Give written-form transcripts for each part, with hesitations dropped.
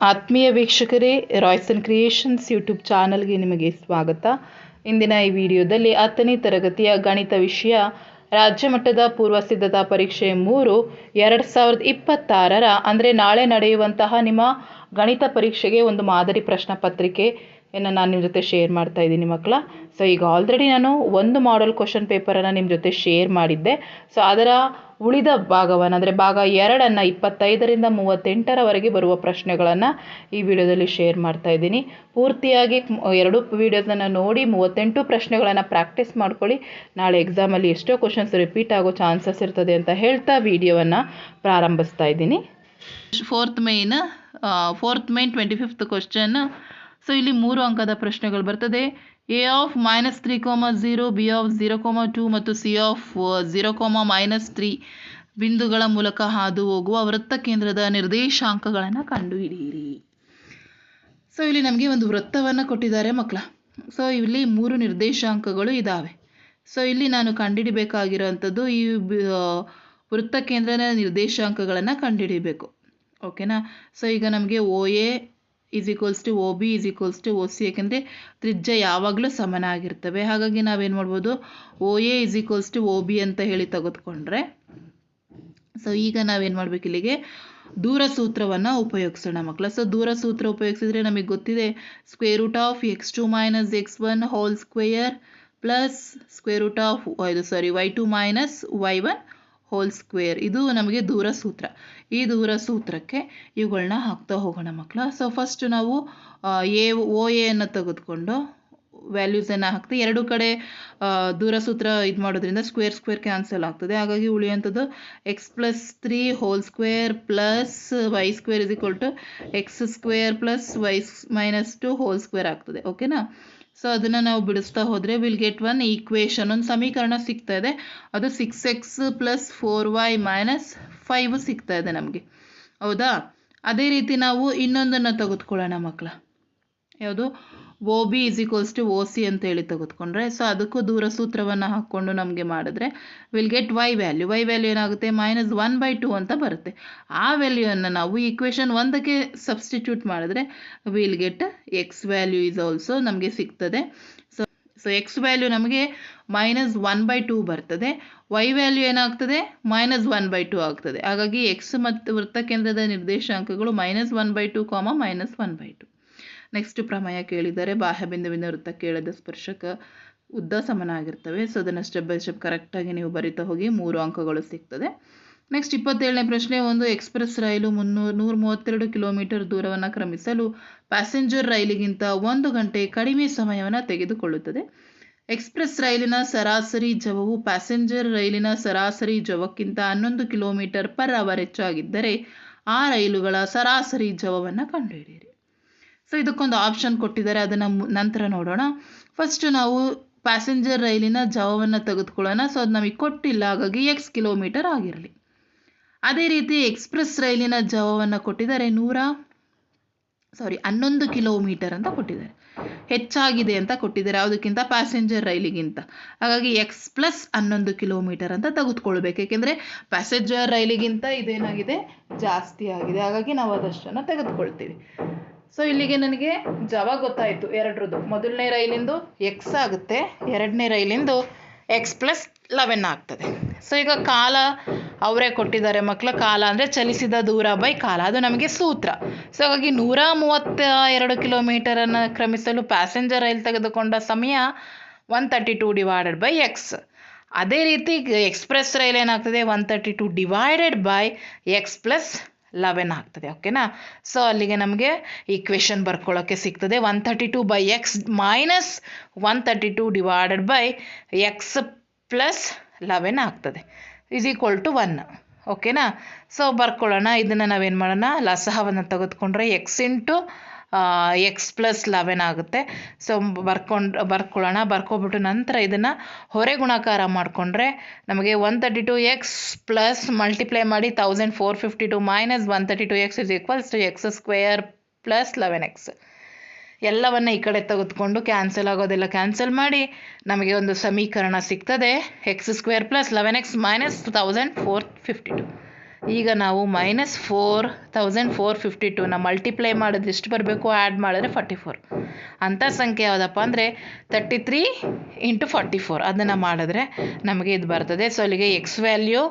ಆತ್ಮೀಯ ವೀಕ್ಷಕರೇ, Royson creations YouTube ಚಾನಲ್ಗೆ ನಿಮಗೆ ಸ್ವಾಗತ. ಇಂದಿನ ಈ ವಿಡಿಯೋದಲ್ಲಿ 10ನೇ ತರಗತಿಯ ಗಣಿತ ವಿಷಯ ರಾಜ್ಯ ಮಟ್ಟದ ಪೂರ್ವ ಸಿದ್ಧತಾ ಪರೀಕ್ಷೆ 3 2026 ಅಂದರೆ ನಾಳೆ ನಡೆಯುವಂತಹ ನಿಮ್ಮ ಗಣಿತ ಪರೀಕ್ಷೆಗೆ ಒಂದು ಮಾದರಿ ಪ್ರಶ್ನೆ ಪತ್ರಿಕೆಯನ್ನು ನಾನು ನಿಮ್ಮ ಜೊತೆ ಶೇರ್ ಮಾಡ್ತಾ ಇದ್ದೀನಿ ಮಕ್ಕಳ. ಸೊ ಈಗ ಆಲ್ರೆಡಿ ನಾನು ಒಂದು ಮಾಡೆಲ್ ಕ್ವಶನ್ ಪೇಪರನ್ನು ನಿಮ್ಮ ಜೊತೆ ಶೇರ್ ಮಾಡಿದ್ದೆ. ಸೊ ಅದರ ಉಳಿದ ಭಾಗವನ್ನು ಅಂದರೆ ಭಾಗ 2 25ರಿಂದ 38ರವರೆಗೆ ಬರುವ ಪ್ರಶ್ನೆಗಳನ್ನು ಈ ವಿಡಿಯೋದಲ್ಲಿ ಶೇರ್ ಮಾಡ್ತಾ ಇದ್ದೀನಿ. ಪೂರ್ತಿಯಾಗಿ ಎರಡು ವಿಡಿಯೋಸನ್ನು ನೋಡಿ 38 ಪ್ರಶ್ನೆಗಳನ್ನು ಪ್ರಾಕ್ಟೀಸ್ ಮಾಡ್ಕೊಳ್ಳಿ. ನಾಳೆ ಎಕ್ಸಾಮಲ್ಲಿ ಎಷ್ಟೋ ಕ್ವಶನ್ಸ್ ರಿಪೀಟ್ ಆಗೋ ಚಾನ್ಸಸ್ ಇರ್ತದೆ ಅಂತ ಹೇಳ್ತಾ ವಿಡಿಯೋವನ್ನು ಪ್ರಾರಂಭಿಸ್ತಾ ಇದ್ದೀನಿ. Fourth main 25th question. So ಇಲ್ಲಿ 3 ಅಂಕದ ಪ್ರಶ್ನೆಗಳು ಬರ್ತದೆ. ಎ ಆಫ್ -3,0, ಬಿ ಆಫ್ 0,2 ಮತ್ತು ಸಿ ಆಫ್ 0,-3 ಬಿಂದುಗಳ ಮೂಲಕ ಹಾದು ಹೋಗುವ ವೃತ್ತ ಕೇಂದ್ರದ ನಿರ್ದೇಶಾಂಕಗಳನ್ನು ಕಂಡುಹಿಡಿಯಿರಿ. ಸೊ ಇಲ್ಲಿ ನಮಗೆ ಒಂದು ವೃತ್ತವನ್ನು ಕೊಟ್ಟಿದ್ದಾರೆ ಮಕ್ಕಳ. ಸೊ ಇಲ್ಲಿ 3 ನಿರ್ದೇಶಾಂಕಗಳು ಇದ್ದಾವೆ. ಸೊ ಇಲ್ಲಿ ನಾನು ಕಂಡುಹಿಡಿಬೇಕಾಗಿರೋವಂಥದ್ದು ಈ ವೃತ್ತ ಕೇಂದ್ರದ ನಿರ್ದೇಶಾಂಕಗಳನ್ನು ಕಂಡುಹಿಡಿಬೇಕು. ಓಕೆನಾ. ಸೊ ಈಗ ನಮಗೆ OA = OB = OC, ಯಾಕೆಂದರೆ ತ್ರಿಜ್ಯ ಯಾವಾಗಲೂ ಸಮನಾಗಿರ್ತವೆ. ಹಾಗಾಗಿ ನಾವೇನು ಮಾಡ್ಬೋದು, OA = OB ಅಂತ ಹೇಳಿ ತೆಗೆದುಕೊಂಡ್ರೆ, ಸೊ ಈಗ ನಾವೇನು ಮಾಡಬೇಕು, ಇಲ್ಲಿಗೆ ದೂರ ಸೂತ್ರವನ್ನು ಉಪಯೋಗಿಸೋಣ ಮಕ್ಕಳ. ಸೊ ದೂರ ಸೂತ್ರ ಉಪಯೋಗಿಸಿದ್ರೆ ನಮಗೆ ಗೊತ್ತಿದೆ, √(x2 - x1) whole square plus y2 - y1 whole square. ಇದು ನಮಗೆ ದೂರ ಸೂತ್ರ. ಈ ದೂರ ಸೂತ್ರಕ್ಕೆ ಇವುಗಳನ್ನ ಹಾಕ್ತಾ ಹೋಗೋಣ ಮಕ್ಕಳ. ಸೊ ಫಸ್ಟ್ ನಾವು OA ಅನ್ನು ತೆಗೆದುಕೊಂಡು ವ್ಯಾಲ್ಯೂಸನ್ನು ಹಾಕ್ತೀವಿ. ಎರಡು ಕಡೆ ದೂರ ಸೂತ್ರ ಇದು ಮಾಡೋದ್ರಿಂದ ಸ್ಕ್ವೇರ್ ಕ್ಯಾನ್ಸಲ್ ಆಗ್ತದೆ. ಹಾಗಾಗಿ ಉಳಿಯುವಂಥದ್ದು x+3 whole square plus y² = x² plus y - 2 whole square ಆಗ್ತದೆ. ಓಕೆನಾ. ಸೊ ಅದನ್ನು ನಾವು ಬಿಡಿಸ್ತಾ ಹೋದರೆ ವಿಲ್ ಗೆಟ್ ಒನ್ ಈಕ್ವೇಷನ್, ಒಂದು ಸಮೀಕರಣ ಸಿಗ್ತಾ ಇದೆ. ಅದು 6x + 4y - 5 ಸಿಗ್ತಾ ಇದೆ ನಮಗೆ. ಹೌದಾ. ಅದೇ ರೀತಿ ನಾವು ಇನ್ನೊಂದನ್ನು ತೆಗೆದುಕೊಳ್ಳೋಣ ಮಕ್ಕಳ. ಯಾವುದು, OB = OC ಅಂತ ಹೇಳಿ ತೆಗೆದುಕೊಂಡ್ರೆ, ಸೊ ಅದಕ್ಕೂ ದೂರ ಸೂತ್ರವನ್ನು ಹಾಕ್ಕೊಂಡು ನಮಗೆ ಮಾಡಿದ್ರೆ ವಿಲ್ ಗೆಟ್ y ವ್ಯಾಲ್ಯೂ ಏನಾಗುತ್ತೆ, -1/2 ಅಂತ ಬರುತ್ತೆ. ಆ ವ್ಯಾಲ್ಯೂವನ್ನು ನಾವು ಈಕ್ವೇಷನ್ 1ಕ್ಕೆ ಸಬ್ಸ್ಟಿಟ್ಯೂಟ್ ಮಾಡಿದ್ರೆ will get x value is also ನಮಗೆ ಸಿಗ್ತದೆ. ಸೊ x ವ್ಯಾಲ್ಯೂ ನಮಗೆ -1/2 ಬರ್ತದೆ. y ವ್ಯಾಲ್ಯೂ ಏನಾಗ್ತದೆ, -1/2 ಆಗ್ತದೆ. ಹಾಗಾಗಿ x ಮತ್ತು ವೃತ್ತಕೇಂದ್ರದ ನಿರ್ದೇಶಾಂಕಗಳು -1/2, -1/2. ನೆಕ್ಸ್ಟ್ ಪ್ರಮೇಯ ಕೇಳಿದ್ದಾರೆ. ಬಾಹ್ಯ ಬಿಂದುವಿನ ವೃತ್ತಕ್ಕೆ ಎಳೆದ ಸ್ಪರ್ಶಕ ಉದ್ದ ಸಮನಾಗಿರ್ತವೆ. ಸೊ ಅದನ್ನು ಸ್ಟೆಪ್ ಬೈ ಸ್ಟೆಪ್ ಕರೆಕ್ಟಾಗಿ ನೀವು ಬರಿತಾ ಹೋಗಿ 3 ಅಂಕಗಳು ಸಿಗ್ತದೆ. ನೆಕ್ಸ್ಟ್ 27ನೇ ಪ್ರಶ್ನೆ. ಒಂದು ಎಕ್ಸ್ಪ್ರೆಸ್ ರೈಲು 132 ಕಿಲೋಮೀಟರ್ ದೂರವನ್ನು ಕ್ರಮಿಸಲು ಪ್ಯಾಸೆಂಜರ್ ರೈಲಿಗಿಂತ 1 ಗಂಟೆ ಕಡಿಮೆ ಸಮಯವನ್ನು ತೆಗೆದುಕೊಳ್ಳುತ್ತದೆ. ಎಕ್ಸ್ಪ್ರೆಸ್ ರೈಲಿನ ಸರಾಸರಿ ಜವವು ಪ್ಯಾಸೆಂಜರ್ ರೈಲಿನ ಸರಾಸರಿ ಜವಕ್ಕಿಂತ 11 km/h ಹೆಚ್ಚಾಗಿದ್ದರೆ ಆ ರೈಲುಗಳ ಸರಾಸರಿ ಜವವನ್ನು ಕಂಡುಹಿಡಿಯಿರಿ. ಸೊ ಇದಕ್ಕೊಂದು ಆಪ್ಷನ್ ಕೊಟ್ಟಿದ್ದಾರೆ, ಅದನ್ನು ನಂತರ ನೋಡೋಣ. ಫಸ್ಟ್ ನಾವು ಪ್ಯಾಸೆಂಜರ್ ರೈಲಿನ ಜವವನ್ನು ತೆಗೆದುಕೊಳ್ಳೋಣ. ಸೊ ಅದು ನಮಗೆ ಕೊಟ್ಟಿಲ್ಲ, ಹಾಗಾಗಿ x ಕಿಲೋಮೀಟರ್ ಆಗಿರಲಿ. ಅದೇ ರೀತಿ ಎಕ್ಸ್ಪ್ರೆಸ್ ರೈಲಿನ ಜವವನ್ನು ಕೊಟ್ಟಿದ್ದಾರೆ 11 ಕಿಲೋಮೀಟರ್ ಅಂತ ಕೊಟ್ಟಿದ್ದಾರೆ. ಹೆಚ್ಚಾಗಿದೆ ಅಂತ ಕೊಟ್ಟಿದ್ದಾರೆ ಯಾವುದಕ್ಕಿಂತ, ಪ್ಯಾಸೆಂಜರ್ ರೈಲಿಗಿಂತ. ಹಾಗಾಗಿ x + 11 ಕಿಲೋಮೀಟರ್ ಅಂತ ತೆಗೆದುಕೊಳ್ಬೇಕು. ಏಕೆಂದರೆ ಪ್ಯಾಸೆಂಜರ್ ರೈಲಿಗಿಂತ ಇದೇನಾಗಿದೆ, ಜಾಸ್ತಿ ಆಗಿದೆ. ಹಾಗಾಗಿ ನಾವು ಅದಷ್ಟನ್ನು ತೆಗೆದುಕೊಳ್ತೀವಿ. ಸೊ ಇಲ್ಲಿಗೆ ನನಗೆ ಜವ ಗೊತ್ತಾಯಿತು ಎರಡರದ್ದು. ಮೊದಲನೇ ರೈಲಿಂದು x ಆಗುತ್ತೆ, ಎರಡನೇ ರೈಲಿಂದು x + 11 ಆಗ್ತದೆ. ಸೊ ಈಗ ಕಾಲ ಅವರೇ ಕೊಟ್ಟಿದ್ದಾರೆ ಮಕ್ಕಳ. ಕಾಲ ಅಂದರೆ ಚಲಿಸಿದ ದೂರ ಬೈ ಕಾಲ, ಅದು ನಮಗೆ ಸೂತ್ರ. ಸೊ ಹಾಗಾಗಿ 132 ಕಿಲೋಮೀಟರನ್ನು ಕ್ರಮಿಸಲು ಪ್ಯಾಸೆಂಜರ್ ರೈಲ್ ತೆಗೆದುಕೊಂಡ ಸಮಯ 132 / x. ಅದೇ ರೀತಿ ಎಕ್ಸ್ಪ್ರೆಸ್ ರೈಲ್ ಏನಾಗ್ತದೆ, 132 / x + 11 ಆಗ್ತದೆ. ಓಕೆನಾ. ಸೊ ಅಲ್ಲಿಗೆ ನಮಗೆ ಈಕ್ವೇಷನ್ ಬರ್ಕೊಳ್ಳೋಕ್ಕೆ ಸಿಗ್ತದೆ. 132/x - 132 / x + 11 ಆಗ್ತದೆ = 1. ಓಕೆನಾ. ಸೊ ಬರ್ಕೊಳ್ಳೋಣ. ಇದನ್ನು ನಾವೇನು ಮಾಡೋಣ, ಲಸಹವನ್ನು ತೆಗೆದುಕೊಂಡ್ರೆ x × x + 11 ಆಗುತ್ತೆ. ಸೊ ಬರ್ಕೊಳ್ಳೋಣ. ಬರ್ಕೊಬಿಟ್ಟು ನಂತರ ಇದನ್ನು ಹೊರೆ ಗುಣಾಕಾರ ಮಾಡಿಕೊಂಡ್ರೆ ನಮಗೆ 132x ಪ್ಲಸ್ ಮಲ್ಟಿಪ್ಲೈ ಮಾಡಿ 1452 - 132x = x² + 11x. ಎಲ್ಲವನ್ನು ಈ ಕಡೆ ತೆಗೆದುಕೊಂಡು ಕ್ಯಾನ್ಸಲ್ ಆಗೋದೆಲ್ಲ ಕ್ಯಾನ್ಸಲ್ ಮಾಡಿ ನಮಗೆ ಒಂದು ಸಮೀಕರಣ ಸಿಗ್ತದೆ, x² + 11x - 1452. ಈಗ ನಾವು -4452ನ ಮಲ್ಟಿಪ್ಲೈ ಮಾಡಿದ್ರೆ ಎಷ್ಟು ಬರಬೇಕು, ಆ್ಯಡ್ ಮಾಡಿದ್ರೆ 44. ಅಂಥ ಸಂಖ್ಯೆ ಯಾವುದಪ್ಪ ಅಂದರೆ 33 × 44. ಅದನ್ನು ಮಾಡಿದ್ರೆ ನಮಗೆ ಇದು ಬರ್ತದೆ. ಸೊ ಅಲ್ಲಿಗೆ ಎಕ್ಸ್ ವ್ಯಾಲ್ಯೂ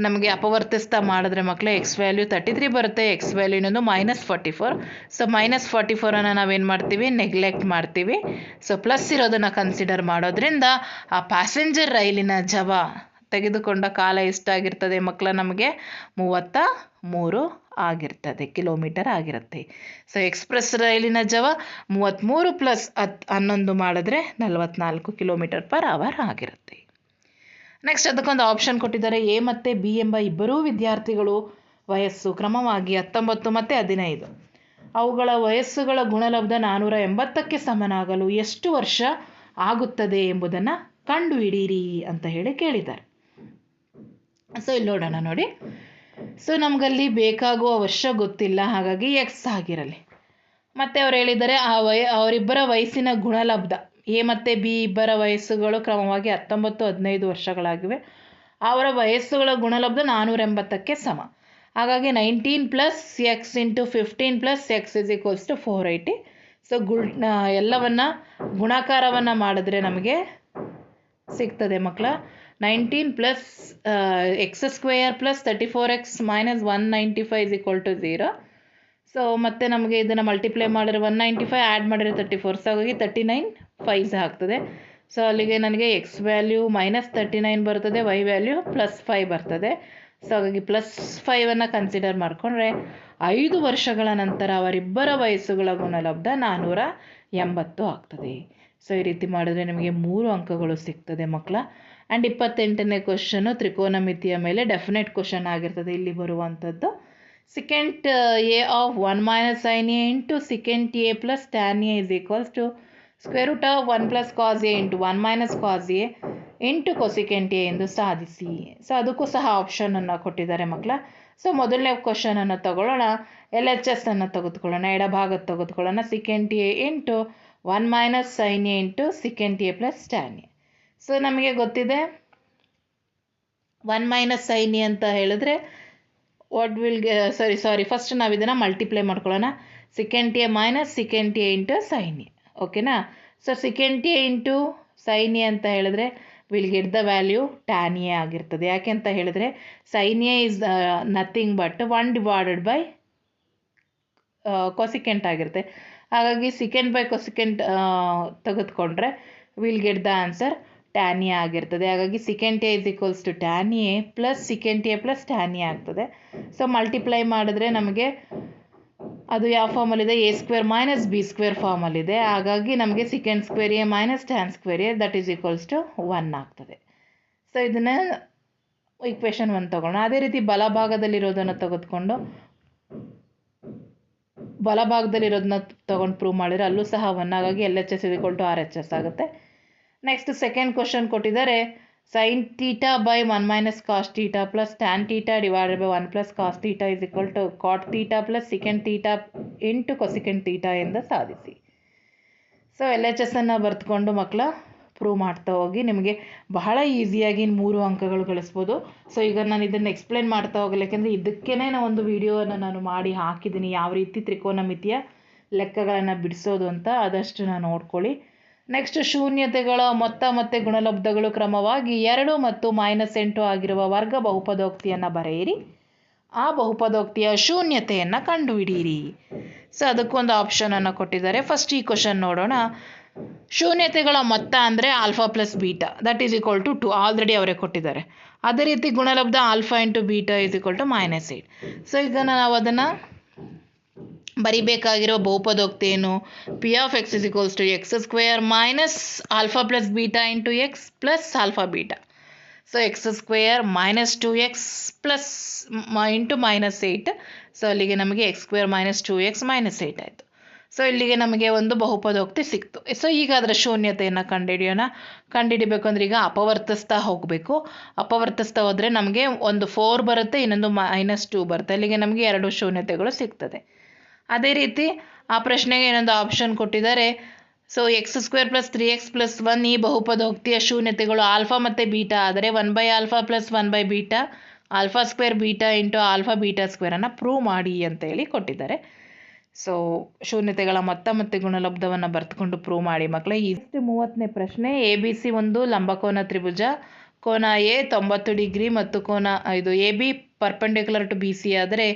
ನಮಗೆ ಅಪವರ್ತಿಸ್ತಾ ಮಾಡಿದ್ರೆ ಮಕ್ಕಳೇ ಎಕ್ಸ್ ವ್ಯಾಲ್ಯೂ 33 ಬರುತ್ತೆ. ಎಕ್ಸ್ ವ್ಯಾಲ್ಯೂ ಇನ್ನೊಂದು -44. ಸೊ -44ಅನ್ನು ನಾವೇನು ಮಾಡ್ತೀವಿ, ನೆಗ್ಲೆಕ್ಟ್ ಮಾಡ್ತೀವಿ. ಸೊ ಪ್ಲಸ್ ಇರೋದನ್ನು ಕನ್ಸಿಡರ್ ಮಾಡೋದ್ರಿಂದ ಆ ಪ್ಯಾಸೆಂಜರ್ ರೈಲಿನ ಜವ ತೆಗೆದುಕೊಂಡ ಕಾಲ ಎಷ್ಟಾಗಿರ್ತದೆ ಮಕ್ಕಳ, ನಮಗೆ 33 ಆಗಿರ್ತದೆ, ಕಿಲೋಮೀಟರ್ ಆಗಿರುತ್ತೆ. ಸೊ ಎಕ್ಸ್ಪ್ರೆಸ್ ರೈಲಿನ ಜವ 33 + 11 ಮಾಡಿದ್ರೆ 44 km/h ಆಗಿರುತ್ತೆ. ನೆಕ್ಸ್ಟ್ ಅದಕ್ಕೊಂದು ಆಪ್ಷನ್ ಕೊಟ್ಟಿದ್ದಾರೆ. ಎ ಮತ್ತು ಬಿ ಎಂಬ ಇಬ್ಬರೂ ವಿದ್ಯಾರ್ಥಿಗಳು ವಯಸ್ಸು ಕ್ರಮವಾಗಿ 19 ಮತ್ತು 15. ಅವುಗಳ ವಯಸ್ಸುಗಳ ಗುಣಲಬ್ಧ 480ಕ್ಕೆ ಸಮನಾಗಲು ಎಷ್ಟು ವರ್ಷ ಆಗುತ್ತದೆ ಎಂಬುದನ್ನು ಕಂಡುಹಿಡಿಯಿರಿ ಅಂತ ಹೇಳಿ ಕೇಳಿದ್ದಾರೆ. ಸೊ ಇಲ್ಲಿ ನೋಡೋಣ ನೋಡಿ. ಸೊ ನಮಗಲ್ಲಿ ಬೇಕಾಗುವ ವರ್ಷ ಗೊತ್ತಿಲ್ಲ, ಹಾಗಾಗಿ ಎಕ್ಸ್ ಆಗಿರಲಿ. ಮತ್ತು ಅವ್ರು ಹೇಳಿದ್ದಾರೆ ಅವರಿಬ್ಬರ ವಯಸ್ಸಿನ ಗುಣಲಬ್ಧ, ಎ ಮತ್ತು ಬಿ ಇಬ್ಬರ ವಯಸ್ಸುಗಳು ಕ್ರಮವಾಗಿ 19, 15 ವರ್ಷಗಳಾಗಿವೆ. ಅವರ ವಯಸ್ಸುಗಳ ಗುಣಲಬ್ಧ 480ಕ್ಕೆ ಸಮ. ಹಾಗಾಗಿ 19 + x × 15 + x = 480. ಸೊ ಎಲ್ಲವನ್ನ ಗುಣಾಕಾರವನ್ನು ಮಾಡಿದ್ರೆ ನಮಗೆ ಸಿಗ್ತದೆ ಮಕ್ಕಳ 19 + x² + 34x - 195 = 0. ಸೊ ಮತ್ತೆ ನಮಗೆ ಇದನ್ನು ಮಲ್ಟಿಪ್ಲೈ ಮಾಡಿದ್ರೆ 195, ಆ್ಯಡ್ ಮಾಡಿದ್ರೆ 34. ಸೊ ಹಾಗಾಗಿ 39 5 ಆಗ್ತದೆ. ಸೊ ಅಲ್ಲಿಗೆ ನನಗೆ ಎಕ್ಸ್ ವ್ಯಾಲ್ಯೂ -39 ಬರ್ತದೆ, ವೈ ವ್ಯಾಲ್ಯೂ +5 ಬರ್ತದೆ. ಸೊ ಹಾಗಾಗಿ +5ಅನ್ನು ಕನ್ಸಿಡರ್ ಮಾಡಿಕೊಂಡ್ರೆ 5 ವರ್ಷಗಳ ನಂತರ ಅವರಿಬ್ಬರ ವಯಸ್ಸುಗಳ ಗುಣಲಬ್ಧ 480 ಆಗ್ತದೆ. ಸೊ ಈ ರೀತಿ ಮಾಡಿದ್ರೆ ನಿಮಗೆ 3 ಅಂಕಗಳು ಸಿಗ್ತದೆ ಮಕ್ಕಳ. ಆ್ಯಂಡ್ 28ನೇ ಕ್ವಶನ್ನು ತ್ರಿಕೋನಮಿತಿಯ ಮೇಲೆ ಡೆಫಿನೆಟ್ ಕ್ವಶನ್ ಆಗಿರ್ತದೆ ಇಲ್ಲಿ ಬರುವಂಥದ್ದು. secant a of 1 - sin a × secant a + tan a = √1 + cos a × 1 - cos a × cosecant a ಎಂದು ಸಾಧಿಸಿ. ಸೊ ಅದಕ್ಕೂ ಸಹ ಆಪ್ಷನನ್ನು ಕೊಟ್ಟಿದ್ದಾರೆ ಮಕ್ಕಳ. ಸೊ ಮೊದಲನೇ ಕ್ವಶನನ್ನು ತಗೊಳ್ಳೋಣ. LHS ಅನ್ನು ತೆಗೆದುಕೊಳ್ಳೋಣ, ಎಡಭಾಗದ ತೆಗೆದುಕೊಳ್ಳೋಣ. secant a × 1 - sin a × secant a + tan a. So ನಮಗೆ ಗೊತ್ತಿದೆ 1 - sin a ಅಂತ ಹೇಳಿದ್ರೆ ಫಸ್ಟ್ ನಾವು ಇದನ್ನು ಮಲ್ಟಿಪ್ಲೈ ಮಾಡ್ಕೊಳ್ಳೋಣ. secant a - secant a × sin a. ಓಕೆನಾ. So secant a × sin a ಅಂತ ಹೇಳಿದ್ರೆ will get the value tan a ಆಗಿರ್ತದೆ. ಯಾಕೆ ಅಂತ ಹೇಳಿದ್ರೆ sin a is nothing but 1 / cosecant ಆಗಿರುತ್ತೆ. ಹಾಗಾಗಿ secant / cosecant ತೆಗೆದುಕೊಂಡ್ರೆ will get the answer tan a ಆಗಿರ್ತದೆ. ಹಾಗಾಗಿ secant a = tan a + secant a + tan a ಆಗ್ತದೆ. ಸೊ ಮಲ್ಟಿಪ್ಲೈ ಮಾಡಿದ್ರೆ ನಮಗೆ ಅದು ಯಾವ ಫಾರ್ಮಲ್ಲಿದೆ, a² - b² ಫಾರ್ಮಲ್ಲಿದೆ. ಹಾಗಾಗಿ ನಮಗೆ secant² a - tan² a = 1 ಆಗ್ತದೆ. ಸೊ ಇದನ್ನು ಇಕ್ವೇಷನ್ 1 ತಗೊಳ್ಳೋಣ. ಅದೇ ರೀತಿ ಬಲಭಾಗದಲ್ಲಿರೋದನ್ನು ತೆಗೆದುಕೊಂಡು ಪ್ರೂವ್ ಮಾಡಿದರೆ ಅಲ್ಲೂ ಸಹ 1. ಹಾಗಾಗಿ LHS = RHS ಆಗುತ್ತೆ. ನೆಕ್ಸ್ಟ್ ಸೆಕೆಂಡ್ ಕ್ವಶನ್ ಕೊಟ್ಟಿದ್ದಾರೆ. sin θ / 1 - cos θ + tan θ / 1 + cos θ = cot θ + secant θ × cosecant θ ಎಂದು ಸಾಧಿಸಿ. ಸೊ LHS ಅನ್ನು ಬರೆದುಕೊಂಡು ಮಕ್ಕಳ ಪ್ರೂವ್ ಮಾಡ್ತಾ ಹೋಗಿ. ನಿಮಗೆ ಬಹಳ ಈಸಿಯಾಗಿ 3 ಅಂಕಗಳು ಗಳಿಸ್ಬೋದು. ಸೊ ಈಗ ನಾನು ಇದನ್ನು ಎಕ್ಸ್ಪ್ಲೇನ್ ಮಾಡ್ತಾ ಹೋಗಲ್ಲ, ಯಾಕೆಂದರೆ ಇದಕ್ಕೇ ಒಂದು ವಿಡಿಯೋವನ್ನು ನಾನು ಮಾಡಿ ಹಾಕಿದ್ದೀನಿ, ಯಾವ ರೀತಿ ತ್ರಿಕೋನಮಿತಿಯ ಲೆಕ್ಕಗಳನ್ನು ಬಿಡಿಸೋದು ಅಂತ. ಅದಷ್ಟು ನಾನು ನೋಡ್ಕೊಳ್ಳಿ. ನೆಕ್ಸ್ಟ್ ಶೂನ್ಯತೆಗಳ ಮೊತ್ತ ಮತ್ತು ಗುಣಲಬ್ಧಗಳು ಕ್ರಮವಾಗಿ 2 ಮತ್ತು -8 ಆಗಿರುವ ವರ್ಗ ಬಹುಪದೋಕ್ತಿಯನ್ನು ಬರೆಯಿರಿ. ಆ ಬಹುಪದೋಕ್ತಿಯ ಶೂನ್ಯತೆಯನ್ನು ಕಂಡುಹಿಡಿಯಿರಿ. ಸೊ ಅದಕ್ಕೊಂದು ಆಪ್ಷನನ್ನು ಕೊಟ್ಟಿದ್ದಾರೆ. ಫಸ್ಟ್ ಈ ಕ್ವಶನ್ ನೋಡೋಣ. ಶೂನ್ಯತೆಗಳ ಮೊತ್ತ ಅಂದರೆ α + β = 2. ಆಲ್ರೆಡಿ ಅವರೇ ಕೊಟ್ಟಿದ್ದಾರೆ. ಅದೇ ರೀತಿ ಗುಣಲಬ್ಧ α × β = -8. ಸೊ ಈಗ ನಾವು ಅದನ್ನು ಬರಿಬೇಕಾಗಿರೋ ಬಹುಪದೋಕ್ತಿ ಏನು, p of x = x² - α + β × x + α β. So x² - 2x × -8. So ಅಲ್ಲಿಗೆ ನಮಗೆ x² - 2x - 8 ಆಯಿತು. ಸೊ ಇಲ್ಲಿಗೆ ನಮಗೆ ಒಂದು ಬಹುಪದೋಕ್ತಿ ಸಿಕ್ತು. ಸೊ ಈಗ ಅದರ ಶೂನ್ಯತೆಯನ್ನು ಕಂಡುಹಿಡಿಬೇಕು ಅಂದರೆ ಈಗ ಅಪವರ್ತಿಸ್ತಾ ಹೋಗಬೇಕು. ಅಪವರ್ತಿಸ್ತಾ ಹೋದರೆ ನಮಗೆ ಒಂದು 4 ಬರುತ್ತೆ, ಇನ್ನೊಂದು -2 ಬರುತ್ತೆ. ಅಲ್ಲಿಗೆ ನಮಗೆ 2 ಶೂನ್ಯತೆಗಳು ಸಿಗ್ತದೆ. ಅದೇ ರೀತಿ ಆ ಪ್ರಶ್ನೆಗೆ ಇನ್ನೊಂದು ಆಪ್ಷನ್ ಕೊಟ್ಟಿದ್ದಾರೆ. ಸೊ x² + 3x + 1 ಈ ಬಹುಪದೋಕ್ತಿಯ ಶೂನ್ಯತೆಗಳು α ಮತ್ತು β ಆದರೆ 1/α + 1/β alpha square beta into alpha beta ಸ್ಕ್ವೇರನ್ನು ಪ್ರೂವ್ ಮಾಡಿ ಅಂತ ಹೇಳಿ ಕೊಟ್ಟಿದ್ದಾರೆ. ಸೊ ಶೂನ್ಯತೆಗಳ ಮೊತ್ತ ಮತ್ತು ಗುಣಲಬ್ಧವನ್ನು ಬರೆದುಕೊಂಡು ಪ್ರೂವ್ ಮಾಡಿ ಮಕ್ಕಳೇ. ಇಷ್ಟು 30ನೇ ಪ್ರಶ್ನೆ. ABC ಒಂದು ಲಂಬಕೋನ ತ್ರಿಭುಜ, ಕೋನ ಎ 90 ಡಿಗ್ರಿ ಮತ್ತು ಕೋನ ಇದು AB ಪರ್ಪೆಂಡಿಕ್ಯುಲರ್ ಟು BC ಆದರೆ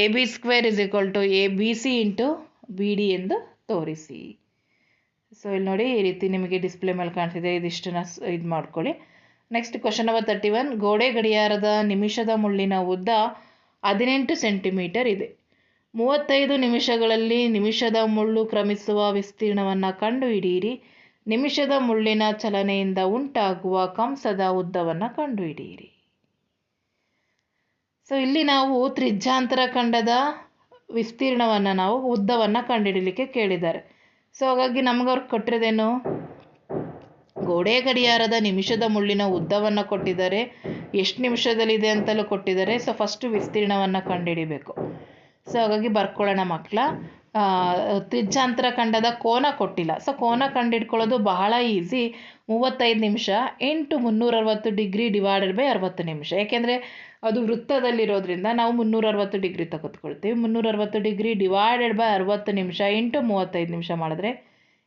AB square is equal to ABC into BD ಎಂದು ತೋರಿಸಿ. ಸೊ ಇಲ್ಲಿ ನೋಡಿ, ಈ ರೀತಿ ನಿಮಗೆ ಡಿಸ್ಪ್ಲೇ ಮೇಲೆ ಕಾಣ್ತಿದೆ. ಇದಿಷ್ಟನ್ನ ಇದು ಮಾಡ್ಕೊಳ್ಳಿ. Next question number 31. ಗೋಡೆ ಗಡಿಯಾರದ ನಿಮಿಷದ ಮುಳ್ಳಿನ ಉದ್ದ 18 ಸೆಂಟಿಮೀಟರ್ ಇದೆ. 35 ನಿಮಿಷಗಳಲ್ಲಿ ನಿಮಿಷದ ಮುಳ್ಳು ಕ್ರಮಿಸುವ ವಿಸ್ತೀರ್ಣವನ್ನು ಕಂಡುಹಿಡಿಯಿರಿ. ನಿಮಿಷದ ಮುಳ್ಳಿನ ಚಲನೆಯಿಂದ ಉಂಟಾಗುವ ಕಂಸದ ಉದ್ದವನ್ನು ಕಂಡುಹಿಡಿಯಿರಿ. ಸೊ ಇಲ್ಲಿ ನಾವು ತ್ರಿಜ್ಯಾಂತರ ಖಂಡದ ವಿಸ್ತೀರ್ಣವನ್ನು ನಾವು ಉದ್ದವನ್ನು ಕಂಡುಹಿಡಲಿಕ್ಕೆ ಕೇಳಿದ್ದಾರೆ. ಸೊ ಹಾಗಾಗಿ ನಮ್ಗೆ ಅವ್ರು ಕೊಟ್ಟಿರೋದೇನು, ಗೋಡೆ ಗಡಿಯಾರದ ನಿಮಿಷದ ಮುಳ್ಳಿನ ಉದ್ದವನ್ನು ಕೊಟ್ಟಿದ್ದಾರೆ, ಎಷ್ಟು ನಿಮಿಷದಲ್ಲಿದೆ ಅಂತಲೂ ಕೊಟ್ಟಿದ್ದಾರೆ. ಸೊ ಫಸ್ಟು ವಿಸ್ತೀರ್ಣವನ್ನು ಕಂಡುಹಿಡಿಬೇಕು. ಸೊ ಹಾಗಾಗಿ ಬರ್ಕೊಳ್ಳೋಣ ಮಕ್ಕಳ. ತ್ರಿಜ್ಯಾಂತರ ಖಂಡದ ಕೋನ ಕೊಟ್ಟಿಲ್ಲ. ಸೊ ಕೋನ ಕಂಡುಹಿಡ್ಕೊಳ್ಳೋದು ಬಹಳ ಈಸಿ. 35 ನಿಮಿಷ ಇಂಟು 360 ಡಿಗ್ರಿ ಡಿವೈಡೆಡ್ ಬೈ 60 ನಿಮಿಷ. ಯಾಕೆಂದರೆ ಅದು ವೃತ್ತದಲ್ಲಿರೋದ್ರಿಂದ ನಾವು 360 ಡಿಗ್ರಿ ತೆಗೆದುಕೊಳ್ತೀವಿ. 360 ಡಿಗ್ರಿ ಡಿವೈಡೆಡ್ ಬೈ 60 ನಿಮಿಷ ಇಂಟು 35 ನಿಮಿಷ ಮಾಡಿದ್ರೆ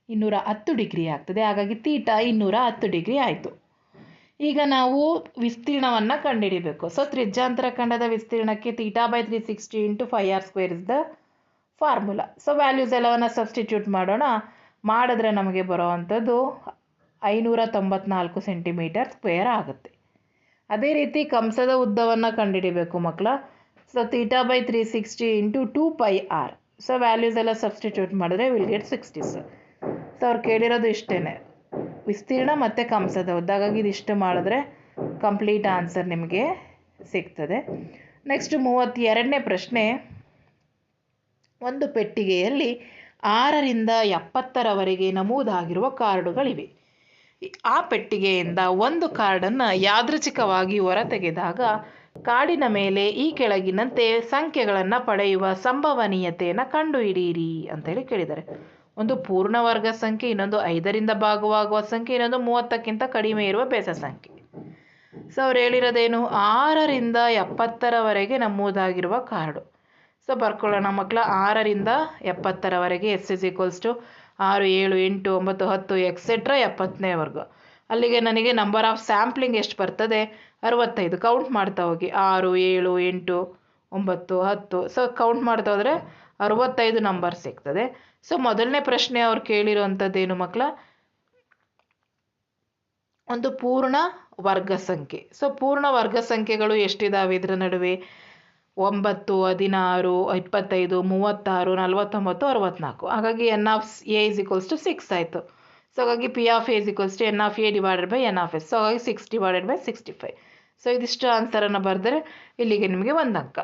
210 ಡಿಗ್ರಿ ಆಗ್ತದೆ. ಹಾಗಾಗಿ ತೀಟಾ 210 ಡಿಗ್ರಿ ಆಯಿತು. ಈಗ ನಾವು ವಿಸ್ತೀರ್ಣವನ್ನು ಕಂಡುಹಿಡಿಬೇಕು. ಸೊ ತ್ರಿಜ್ಯಾಂತರ ಖಂಡದ ವಿಸ್ತೀರ್ಣಕ್ಕೆ theta by 360 into 5r square is the formula. So values ಎಲ್ಲವನ್ನು ಸಬ್ಸ್ಟಿಟ್ಯೂಟ್ ಮಾಡೋಣ. ಮಾಡಿದ್ರೆ ನಮಗೆ ಬರೋವಂಥದ್ದು 594 ಸೆಂಟಿಮೀಟರ್ ಸ್ಕ್ವೇರ್ ಆಗುತ್ತೆ. ಅದೇ ರೀತಿ ಕಂಸದ ಉದ್ದವನ್ನು ಕಂಡುಹಿಡಿಬೇಕು ಮಕ್ಕಳ. So theta by 360 into 2πr. So values ಎಲ್ಲ ಸಬ್ಸ್ಟಿಟ್ಯೂಟ್ ಮಾಡಿದ್ರೆ ವಿಲ್ ಗೆಟ್ 60. ಸೊ ಅವ್ರು ಕೇಳಿರೋದು ಇಷ್ಟೇ, ವಿಸ್ತೀರ್ಣ ಮತ್ತು ಕಂಸದ ಉದ್ದ. ಹಾಗಾಗಿ ಇದಿಷ್ಟು ಮಾಡಿದ್ರೆ ಕಂಪ್ಲೀಟ್ ಆನ್ಸರ್ ನಿಮಗೆ ಸಿಗ್ತದೆ. ನೆಕ್ಸ್ಟ್ 32ನೇ ಪ್ರಶ್ನೆ. ಒಂದು ಪೆಟ್ಟಿಗೆಯಲ್ಲಿ 6ರಿಂದ 70ರವರೆಗೆ ನಮೂದಾಗಿರುವ ಕಾರ್ಡುಗಳಿವೆ. ಆ ಪೆಟ್ಟಿಗೆಯಿಂದ ಒಂದು ಕಾರ್ಡನ್ನು ಯಾದೃಚ್ಛಿಕವಾಗಿ ಹೊರತೆಗೆದಾಗ ಕಾರ್ಡಿನ ಮೇಲೆ ಈ ಕೆಳಗಿನಂತೆ ಸಂಖ್ಯೆಗಳನ್ನು ಪಡೆಯುವ ಸಂಭವನೀಯತೆಯನ್ನು ಕಂಡುಹಿಡಿಯಿರಿ ಅಂತೇಳಿ ಕೇಳಿದ್ದಾರೆ. ಒಂದು ಪೂರ್ಣ ವರ್ಗ ಸಂಖ್ಯೆ, ಇನ್ನೊಂದು 5ರಿಂದ ಭಾಗವಾಗುವ ಸಂಖ್ಯೆ, ಇನ್ನೊಂದು 30ಕ್ಕಿಂತ ಕಡಿಮೆ ಇರುವ ಬೆಸ ಸಂಖ್ಯೆ. ಸೊ ಅವ್ರು ಹೇಳಿರೋದೇನು, 6ರಿಂದ 70ರವರೆಗೆ ನಮೂದಾಗಿರುವ ಕಾರ್ಡು. ಸೊ ಬರ್ಕೊಳ್ಳೋಣ ಮಕ್ಕಳ. 6ರಿಂದ 70ರವರೆಗೆ S is equals to 6, 7, 8, 9, 10 etcetera 70ನೇವರೆಗೂ. ಅಲ್ಲಿಗೆ ನನಗೆ ನಂಬರ್ ಆಫ್ ಸ್ಯಾಂಪ್ಲಿಂಗ್ ಎಷ್ಟು ಬರ್ತದೆ, 65. ಕೌಂಟ್ ಮಾಡ್ತಾ ಹೋಗಿ, 6, 7, 8, 9, 10. ಸೊ ಕೌಂಟ್ ಮಾಡ್ತಾ ಹೋದರೆ 65 ನಂಬರ್ ಸಿಗ್ತದೆ. ಸೊ ಮೊದಲನೇ ಪ್ರಶ್ನೆ ಅವ್ರು ಕೇಳಿರೋವಂಥದ್ದೇನು ಮಕ್ಕಳ, ಒಂದು ಪೂರ್ಣ ವರ್ಗ ಸಂಖ್ಯೆ. ಸೊ ಪೂರ್ಣ ವರ್ಗ ಸಂಖ್ಯೆಗಳು ಎಷ್ಟಿದಾವೆ ಇದರ ನಡುವೆ, 9, 16, 25, 36, 49, 64. ಹಾಗಾಗಿ N of A is equals to 6 ಆಯಿತು. ಸೊ ಹಾಗಾಗಿ P of A is equals to N of A divided by N of S. So ಹಾಗಾಗಿ 6 ಡಿವೈಡೆಡ್ ಬೈ 65. ಸೊ ಇದಿಷ್ಟು ಆನ್ಸರನ್ನು ಬರೆದರೆ ಇಲ್ಲಿಗೆ ನಿಮಗೆ 1 ಅಂಕ.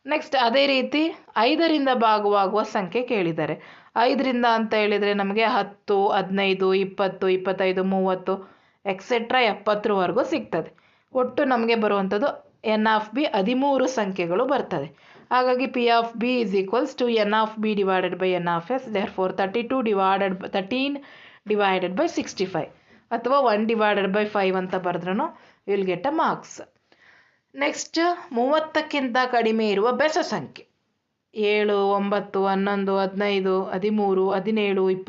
ನೆಕ್ಸ್ಟ್ ಅದೇ ರೀತಿ 5ರಿಂದ ಭಾಗವಾಗುವ ಸಂಖ್ಯೆ ಕೇಳಿದ್ದಾರೆ. 5ರಿಂದ ಅಂತ ಹೇಳಿದರೆ ನಮಗೆ 10, 15, 20, 25, 30 ಎಕ್ಸೆಟ್ರಾ 70ರವರೆಗೂ ಸಿಗ್ತದೆ. ಒಟ್ಟು ನಮಗೆ ಬರುವಂಥದ್ದು N ಆಫ್ B 13 ಸಂಖ್ಯೆಗಳು ಬರ್ತದೆ. ಹಾಗಾಗಿ P of B is equals to N of B divided by N of S. therefore 13 divided by 65 ಅಥವಾ 1 ಡಿವೈಡೆಡ್ ಬೈ 5 ಅಂತ ಬರೆದ್ರೂ will get a marks. Next 30ಕ್ಕಿಂತ ಕಡಿಮೆ ಇರುವ ಬೆಸ ಸಂಖ್ಯೆ 7, 9, 11, 15, 13, 17, 21,